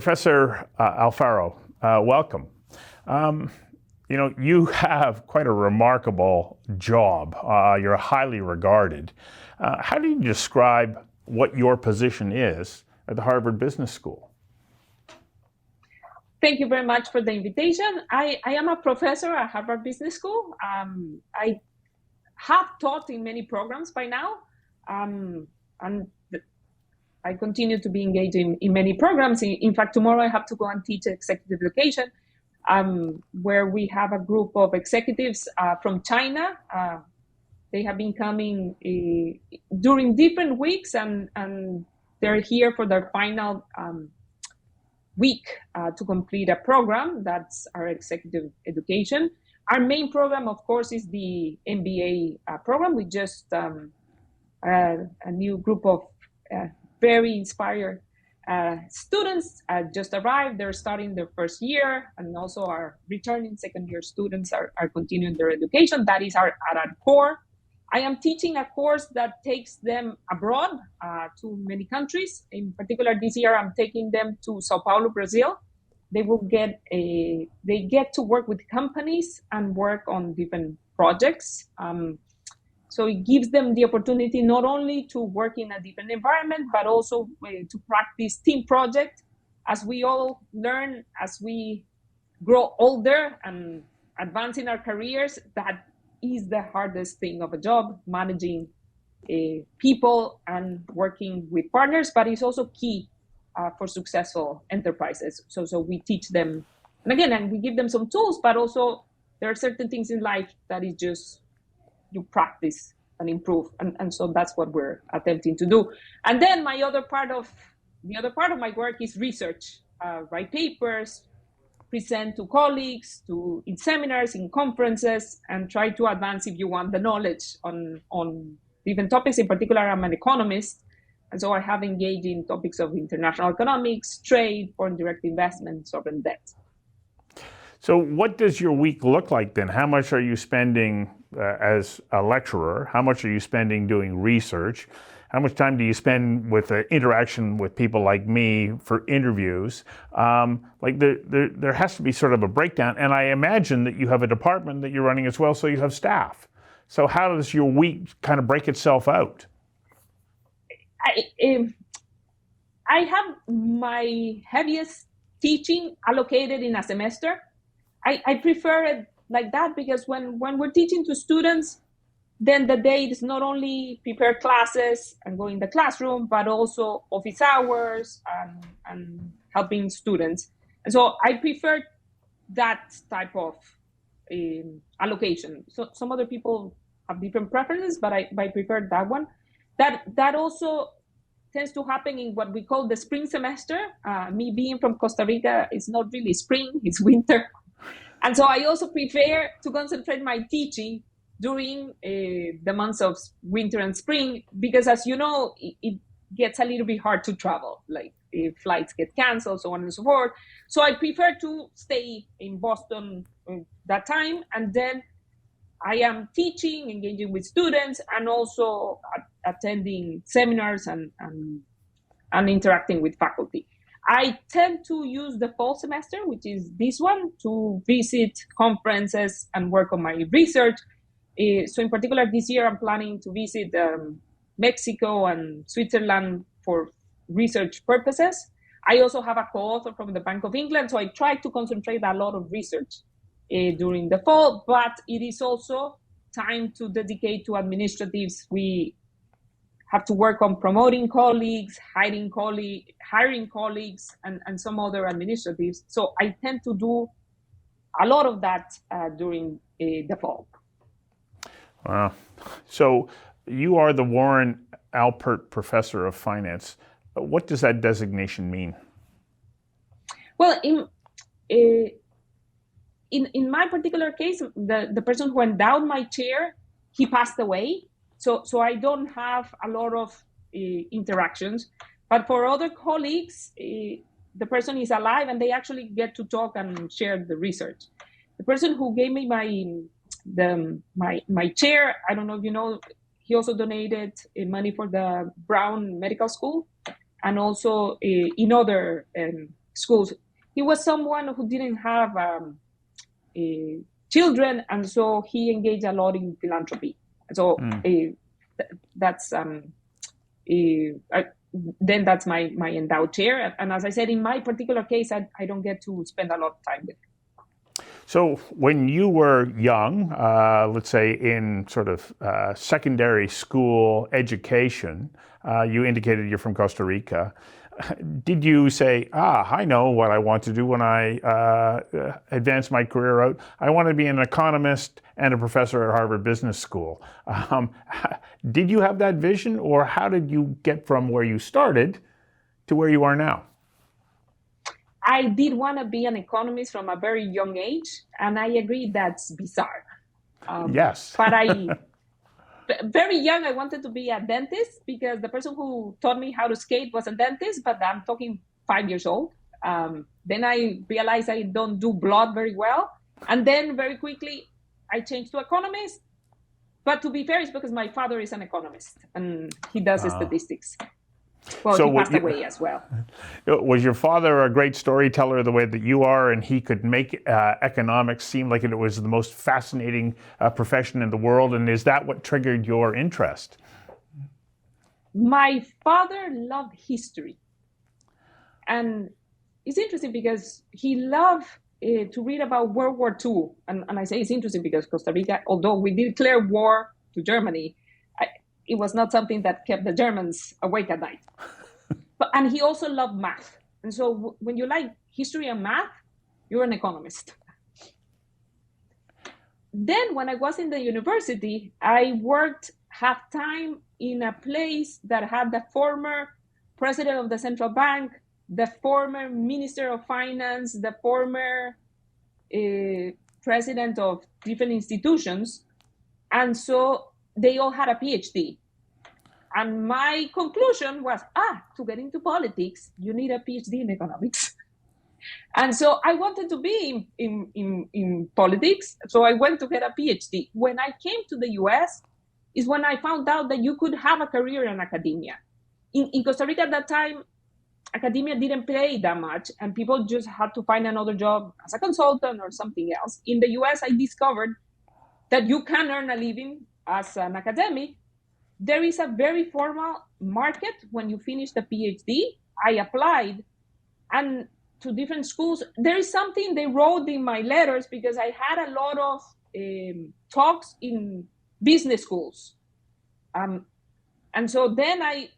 Professor Alfaro, welcome. You have quite a remarkable job. You're highly regarded. How do you describe what your position is at the Harvard Business School? Thank you very much for the invitation. I am a professor at Harvard Business School. I have taught in many programs by now, and I continue to be engaged in many programs. In fact, tomorrow I have to go and teach executive education, where we have a group of executives from China. They have been coming during different weeks, and they're here for their final week to complete a program. That's our executive education. Our main program, of course, is the MBA program. We just a new group of very inspired students just arrived. They're starting their first year, and also our returning second year students are continuing their education. That is at our core. I am teaching a course that takes them abroad to many countries. In particular, this year I'm taking them to Sao Paulo, Brazil. They get to work with companies and work on different projects. So it gives them the opportunity not only to work in a different environment, but also to practice team project. As we all learn, as we grow older and advance in our careers, that is the hardest thing of a job, managing people and working with partners, but it's also key for successful enterprises. So we teach them, and we give them some tools, but also there are certain things in life that is just you practice and improve, and so that's what we're attempting to do. And then the other part of my work is research, write papers, present to colleagues, in seminars, in conferences, and try to advance, if you want, the knowledge on different topics. In particular, I'm an economist, and so I have engaged in topics of international economics, trade, foreign direct investment, sovereign debt. So what does your week look like then? How much are you spending as a lecturer? How much are you spending doing research? How much time do you spend with the interaction with people like me for interviews? There has to be sort of a breakdown. And I imagine that you have a department that you're running as well, so you have staff. So how does your week kind of break itself out? I have my heaviest teaching allocated in a semester. I prefer it like that because when we're teaching to students, then the day is not only prepare classes and go in the classroom, but also office hours and helping students. And so I prefer that type of allocation. So some other people have different preferences, but I prefer that one. That also tends to happen in what we call the spring semester. Me being from Costa Rica, it's not really spring, it's winter. And so I also prefer to concentrate my teaching during the months of winter and spring, because as you know, it gets a little bit hard to travel, like if flights get canceled, so on and so forth. So I prefer to stay in Boston that time, and then I am teaching, engaging with students, and also attending seminars and interacting with faculty. I tend to use the fall semester, which is this one, to visit conferences and work on my research. So in particular, this year, I'm planning to visit Mexico and Switzerland for research purposes. I also have a co-author from the Bank of England, so I try to concentrate a lot of research during the fall, but it is also time to dedicate to administratives. We have to work on promoting colleagues, hiring colleagues, and some other administratives. So I tend to do a lot of that during the fall. Wow. So you are the Warren Alpert Professor of Finance. What does that designation mean? Well, in my particular case, the person who endowed my chair, he passed away. So I don't have a lot of interactions. But for other colleagues, the person is alive and they actually get to talk and share the research. The person who gave me my chair, I don't know if you know, he also donated money for the Brown Medical School and also in other schools. He was someone who didn't have children, and so he engaged a lot in philanthropy. So that's then that's my endowed chair. And as I said, in my particular case, I don't get to spend a lot of time with him. So when you were young, let's say in sort of secondary school education, you indicated you're from Costa Rica. Did you say, I know what I want to do when I advance my career out? I want to be an economist and a professor at Harvard Business School. Did you have that vision, or how did you get from where you started to where you are now? I did want to be an economist from a very young age, and I agree that's bizarre. Yes. But very young, I wanted to be a dentist because the person who taught me how to skate was a dentist, but I'm talking 5 years old. Then I realized I don't do blood very well. And then very quickly, I changed to economist. But to be fair, it's because my father is an economist and he does statistics. Well, so he passed away as well. Was your father a great storyteller the way that you are, and he could make economics seem like it was the most fascinating profession in the world? And is that what triggered your interest? My father loved history. And it's interesting because he loved to read about World War II. And I say it's interesting because Costa Rica, although we did declare war to Germany, it was not something that kept the Germans awake at night. And he also loved math. And so when you like history and math, you're an economist. Then when I was in the university, I worked half-time in a place that had the former president of the central bank, the former minister of finance, the former president of different institutions. And so they all had a PhD. And my conclusion was, to get into politics, you need a PhD in economics. And so I wanted to be in politics. So I went to get a PhD. When I came to the US is when I found out that you could have a career in academia. In Costa Rica at that time, academia didn't pay that much, and people just had to find another job as a consultant or something else. In the US, I discovered that you can earn a living as an academic. There is a very formal market when you finish the PhD. I applied and to different schools. There is something they wrote in my letters because I had a lot of talks in business schools. And so then I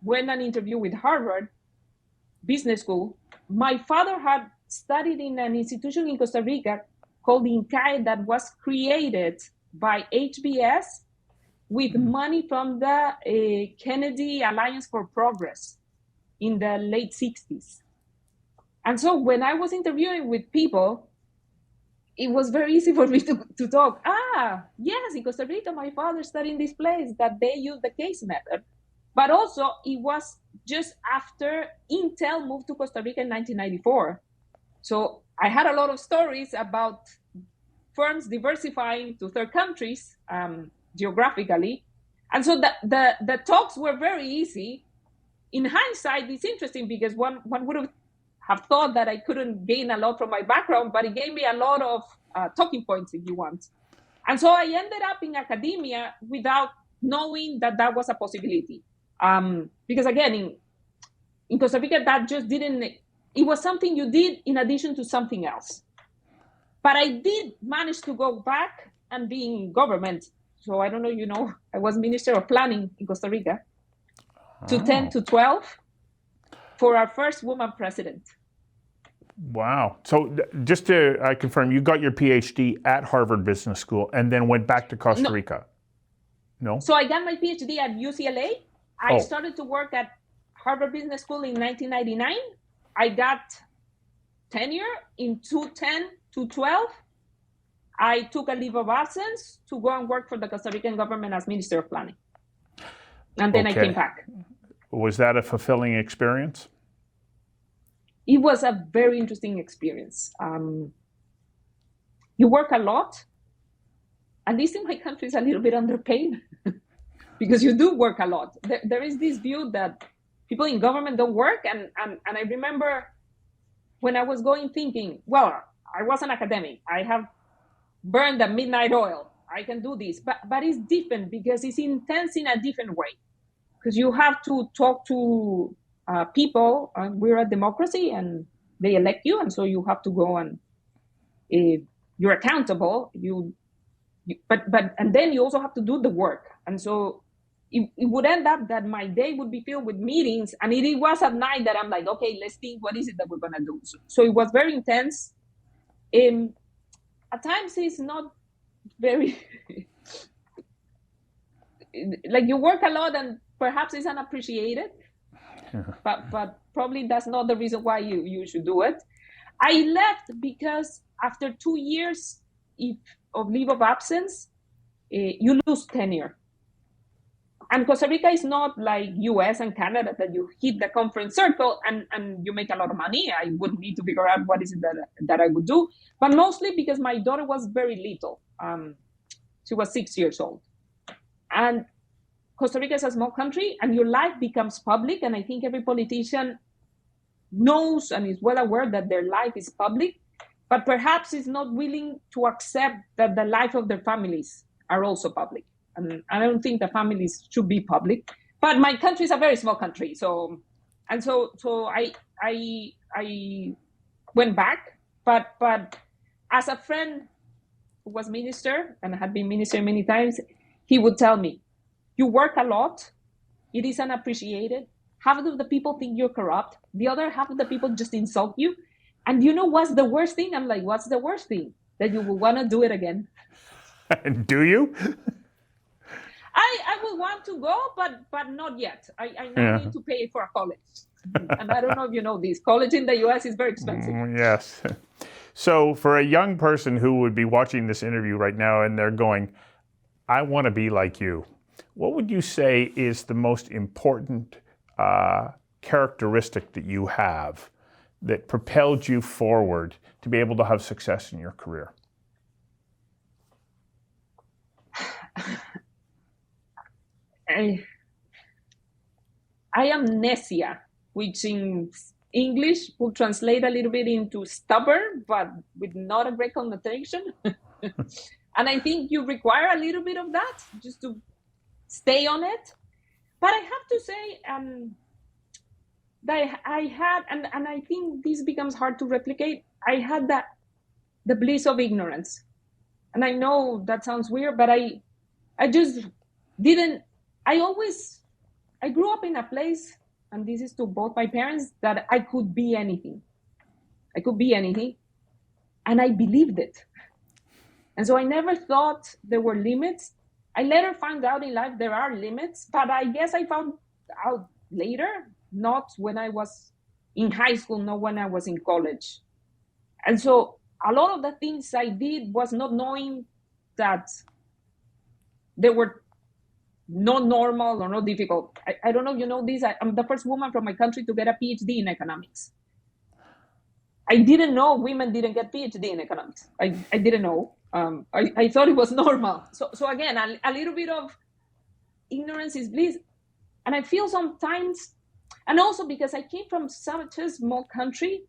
went an interview with Harvard Business School. My father had studied in an institution in Costa Rica called INCAE that was created by HBS with money from the Kennedy Alliance for Progress in the late 60s. And so when I was interviewing with people, it was very easy for me to talk. Yes, in Costa Rica, my father studied in this place that they use the case method. But also, it was just after Intel moved to Costa Rica in 1994. So I had a lot of stories about firms diversifying to third countries geographically. And so the talks were very easy. In hindsight, it's interesting because one would have thought that I couldn't gain a lot from my background, but it gave me a lot of talking points, if you want. And so I ended up in academia without knowing that that was a possibility. Because again, in Costa Rica, that just didn't, it was something you did in addition to something else. But I did manage to go back and be in government. So I don't know, you know, I was Minister of Planning in Costa Rica, 2010 to 12, for our first woman president. Wow. So just to confirm, you got your PhD at Harvard Business School and then went back to Costa Rica? No? So I got my PhD at UCLA. I started to work at Harvard Business School in 1999. I got tenure in 2010 to 12. I took a leave of absence to go and work for the Costa Rican government as Minister of Planning. And then I came back. Was that a fulfilling experience? It was a very interesting experience. You work a lot. At least in my country, it's a little bit underpaid because you do work a lot. There is this view that people in government don't work. And I remember when I was going thinking, well, I was an academic. I have burned the midnight oil. I can do this. But it's different because it's intense in a different way. Because you have to talk to people. We're a democracy and they elect you. And so you have to go and you're accountable. But and then you also have to do the work. And so it would end up that my day would be filled with meetings, and it was at night that I'm like, okay, let's think, what is it that we're gonna do? So it was very intense. At times it's not very like you work a lot and perhaps it's unappreciated, but probably that's not the reason why you should do it. I left because after 2 years of leave of absence, you lose tenure. And Costa Rica is not like US and Canada that you hit the conference circle and you make a lot of money. I would need to figure out what is it that I would do. But mostly because my daughter was very little. She was 6 years old. And Costa Rica is a small country and your life becomes public. And I think every politician knows and is well aware that their life is public, but perhaps is not willing to accept that the life of their families are also public. And I don't think the families should be public, but my country is a very small country. So I went back, but as a friend who was minister and had been minister many times, he would tell me, you work a lot. It is unappreciated. Half of the people think you're corrupt. The other half of the people just insult you. And you know what's the worst thing? I'm like, what's the worst thing? That you will want to do it again. Do you? I would want to go, but not yet. I now need to pay for a college. And I don't know if you know this. College in the US is very expensive. Yes. So for a young person who would be watching this interview right now and they're going, I want to be like you, what would you say is the most important characteristic that you have that propelled you forward to be able to have success in your career? I am necia, which in English would translate a little bit into stubborn, but with not a great connotation. And I think you require a little bit of that just to stay on it. But I have to say that I had, and I think this becomes hard to replicate, I had the bliss of ignorance. And I know that sounds weird, but I just didn't, I grew up in a place, and this is to both my parents, that I could be anything. I could be anything. And I believed it. And so I never thought there were limits. I later found out in life there are limits, but I guess I found out later, not when I was in high school, not when I was in college. And so a lot of the things I did was not knowing that they were not normal or not difficult. I don't know if you know this. I'm the first woman from my country to get a PhD in economics. I didn't know women didn't get PhD in economics. I didn't know. I thought it was normal. So again, a little bit of ignorance is bliss. And I feel sometimes, and also because I came from such a small country,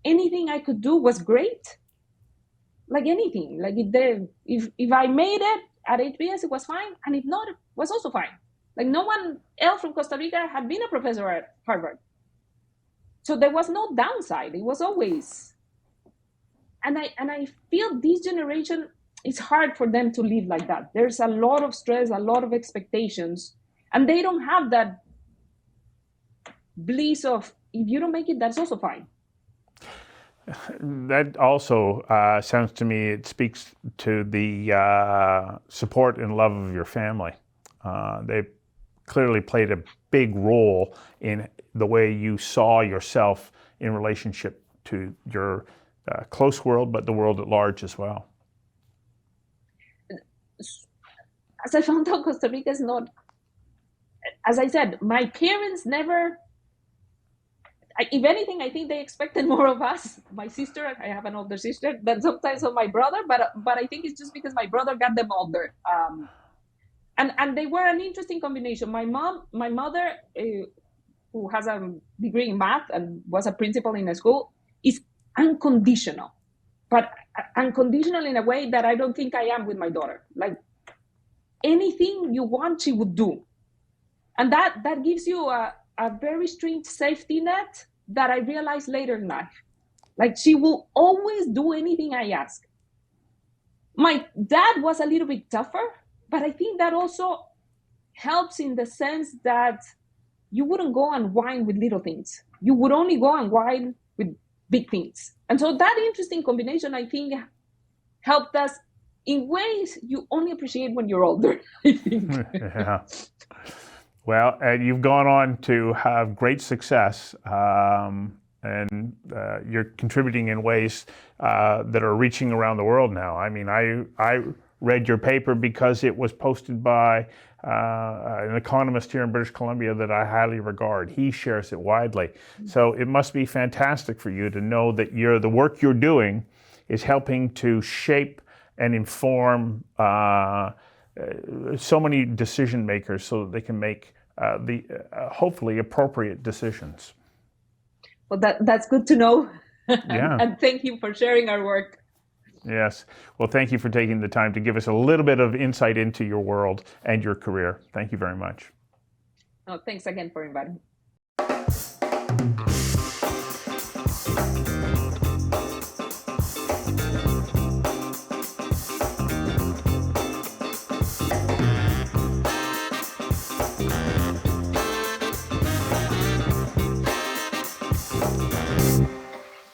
anything I could do was great. Like anything. Like if I made it at HBS, it was fine. And if not, it was also fine. Like no one else from Costa Rica had been a professor at Harvard. So there was no downside. It was always. And I feel this generation, it's hard for them to live like that. There's a lot of stress, a lot of expectations. And they don't have that bliss of, if you don't make it, that's also fine. That also sounds to me, it speaks to the support and love of your family. They clearly played a big role in the way you saw yourself in relationship to your close world, but the world at large as well. As I found out, Costa Rica is not, as I said, my parents never, if anything, I think they expected more of us. My sister, I have an older sister, than sometimes of my brother, but I think it's just because my brother got them older. And they were an interesting combination. My mother who has a degree in math and was a principal in a school, is unconditional, but unconditional in a way that I don't think I am with my daughter. Like anything you want, she would do. And that gives you a very strange safety net that I realized later in life. Like she will always do anything I ask. My dad was a little bit tougher, but I think that also helps in the sense that you wouldn't go and whine with little things. You would only go and whine with big things. And so that interesting combination, I think, helped us in ways you only appreciate when you're older, I think. Yeah. Well, and you've gone on to have great success, and you're contributing in ways that are reaching around the world now. I mean, I read your paper because it was posted by an economist here in British Columbia that I highly regard. He shares it widely. So it must be fantastic for you to know that the work you're doing is helping to shape and inform so many decision makers so that they can make the hopefully appropriate decisions. Well, that's good to know. Yeah. And thank you for sharing our work. Yes. Well, thank you for taking the time to give us a little bit of insight into your world and your career. Thank you very much. Oh, thanks again for inviting me.